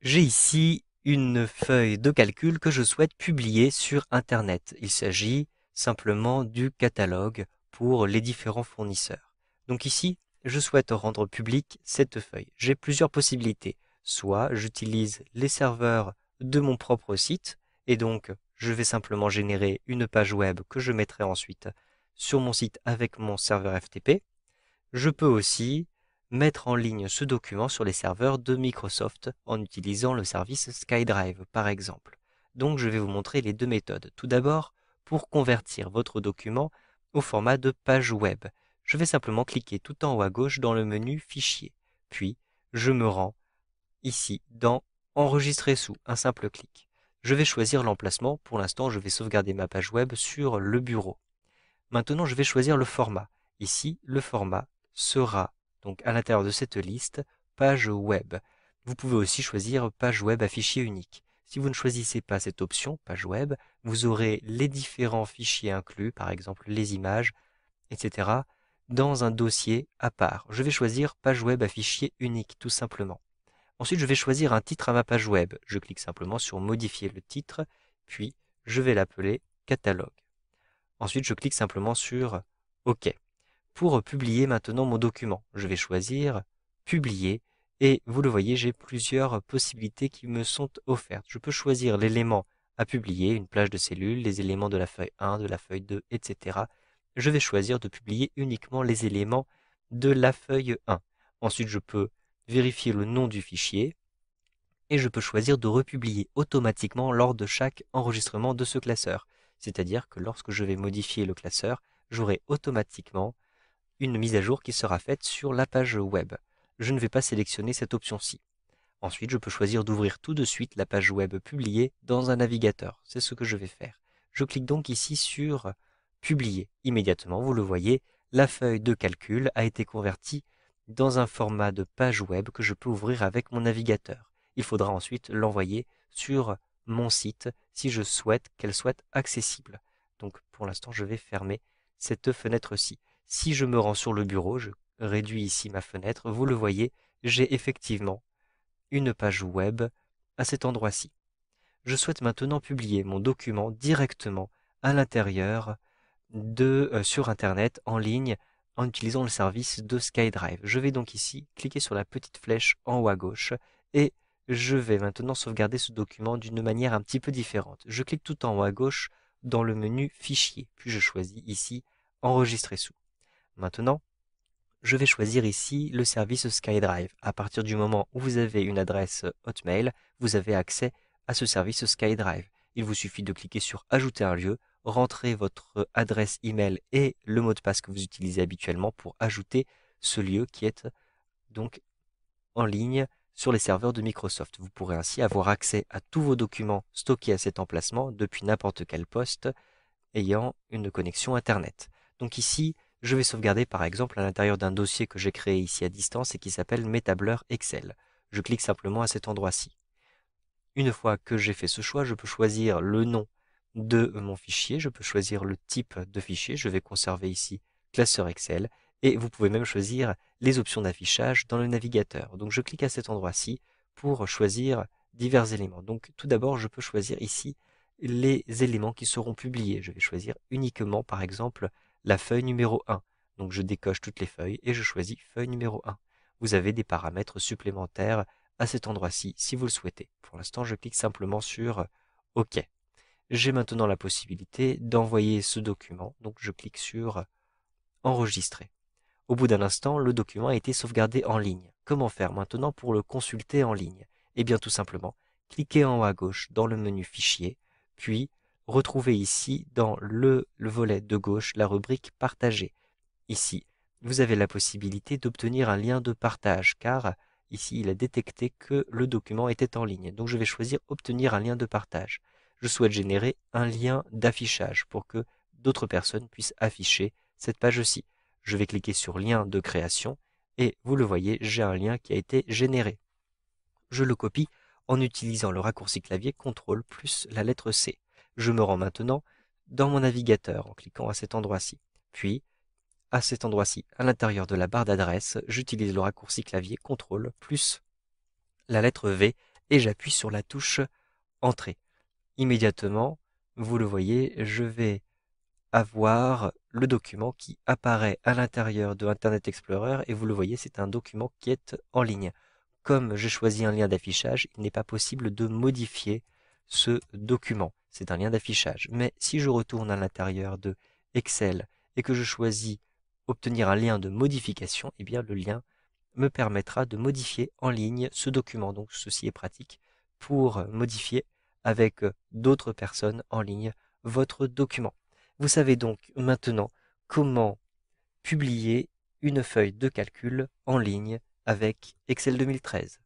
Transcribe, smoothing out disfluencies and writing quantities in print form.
J'ai ici une feuille de calcul que je souhaite publier sur Internet. Il s'agit simplement du catalogue pour les différents fournisseurs. Donc ici, je souhaite rendre publique cette feuille. J'ai plusieurs possibilités. Soit j'utilise les serveurs de mon propre site et donc je vais simplement générer une page web que je mettrai ensuite sur mon site avec mon serveur FTP. Je peux aussi mettre en ligne ce document sur les serveurs de Microsoft en utilisant le service SkyDrive par exemple. Donc je vais vous montrer les deux méthodes. Tout d'abord, pour convertir votre document au format de page web, je vais simplement cliquer tout en haut à gauche dans le menu Fichier. Puis, je me rends ici dans Enregistrer sous, un simple clic. Je vais choisir l'emplacement. Pour l'instant, je vais sauvegarder ma page web sur le bureau. Maintenant, je vais choisir le format. Ici, le format sera donc à l'intérieur de cette liste page web. Vous pouvez aussi choisir page web à fichier unique. Si vous ne choisissez pas cette option page web, vous aurez les différents fichiers inclus, par exemple les images, etc., dans un dossier à part. Je vais choisir page web à fichier unique, tout simplement. Ensuite, je vais choisir un titre à ma page web. Je clique simplement sur modifier le titre, puis je vais l'appeler catalogue. Ensuite, je clique simplement sur OK. Pour publier maintenant mon document, je vais choisir Publier et vous le voyez, j'ai plusieurs possibilités qui me sont offertes. Je peux choisir l'élément à publier, une plage de cellules, les éléments de la feuille 1, de la feuille 2, etc. Je vais choisir de publier uniquement les éléments de la feuille 1. Ensuite, je peux vérifier le nom du fichier et je peux choisir de republier automatiquement lors de chaque enregistrement de ce classeur. C'est-à-dire que lorsque je vais modifier le classeur, j'aurai automatiquement une mise à jour qui sera faite sur la page web. Je ne vais pas sélectionner cette option-ci. Ensuite, je peux choisir d'ouvrir tout de suite la page web publiée dans un navigateur. C'est ce que je vais faire. Je clique donc ici sur Publier. Immédiatement, vous le voyez, la feuille de calcul a été convertie dans un format de page web que je peux ouvrir avec mon navigateur. Il faudra ensuite l'envoyer sur mon site si je souhaite qu'elle soit accessible. Donc pour l'instant, je vais fermer cette fenêtre-ci. Si je me rends sur le bureau, je réduis ici ma fenêtre, vous le voyez, j'ai effectivement une page web à cet endroit-ci. Je souhaite maintenant publier mon document directement à l'intérieur sur Internet en ligne en utilisant le service de SkyDrive. Je vais donc ici cliquer sur la petite flèche en haut à gauche et je vais maintenant sauvegarder ce document d'une manière un petit peu différente. Je clique tout en haut à gauche dans le menu Fichier, puis je choisis ici Enregistrer sous. Maintenant, je vais choisir ici le service SkyDrive. À partir du moment où vous avez une adresse Hotmail, vous avez accès à ce service SkyDrive. Il vous suffit de cliquer sur Ajouter un lieu, rentrer votre adresse email et le mot de passe que vous utilisez habituellement pour ajouter ce lieu qui est donc en ligne sur les serveurs de Microsoft. Vous pourrez ainsi avoir accès à tous vos documents stockés à cet emplacement depuis n'importe quel poste ayant une connexion Internet. Donc ici, je vais sauvegarder par exemple à l'intérieur d'un dossier que j'ai créé ici à distance et qui s'appelle mes tableurs Excel. Je clique simplement à cet endroit-ci. Une fois que j'ai fait ce choix, je peux choisir le nom de mon fichier, je peux choisir le type de fichier, je vais conserver ici classeur Excel et vous pouvez même choisir les options d'affichage dans le navigateur. Donc je clique à cet endroit-ci pour choisir divers éléments. Donc tout d'abord, je peux choisir ici les éléments qui seront publiés. Je vais choisir uniquement par exemple la feuille numéro 1. Donc je décoche toutes les feuilles et je choisis feuille numéro 1. Vous avez des paramètres supplémentaires à cet endroit-ci si vous le souhaitez. Pour l'instant, je clique simplement sur OK. J'ai maintenant la possibilité d'envoyer ce document, donc je clique sur Enregistrer. Au bout d'un instant, le document a été sauvegardé en ligne. Comment faire maintenant pour le consulter en ligne? Eh bien tout simplement, cliquez en haut à gauche dans le menu Fichier, puis retrouvez ici dans le volet de gauche la rubrique Partager. Ici, vous avez la possibilité d'obtenir un lien de partage car ici il a détecté que le document était en ligne. Donc je vais choisir Obtenir un lien de partage. Je souhaite générer un lien d'affichage pour que d'autres personnes puissent afficher cette page-ci. Je vais cliquer sur Lien de création et vous le voyez, j'ai un lien qui a été généré. Je le copie en utilisant le raccourci clavier CTRL plus la lettre C. Je me rends maintenant dans mon navigateur en cliquant à cet endroit-ci. Puis, à cet endroit-ci, à l'intérieur de la barre d'adresse, j'utilise le raccourci clavier CTRL plus la lettre V et j'appuie sur la touche Entrée. Immédiatement, vous le voyez, je vais avoir le document qui apparaît à l'intérieur de Internet Explorer et vous le voyez, c'est un document qui est en ligne. Comme j'ai choisi un lien d'affichage, il n'est pas possible de modifier ce document. C'est un lien d'affichage. Mais si je retourne à l'intérieur de Excel et que je choisis obtenir un lien de modification, eh bien le lien me permettra de modifier en ligne ce document. Donc ceci est pratique pour modifier avec d'autres personnes en ligne votre document. Vous savez donc maintenant comment publier une feuille de calcul en ligne avec Excel 2013.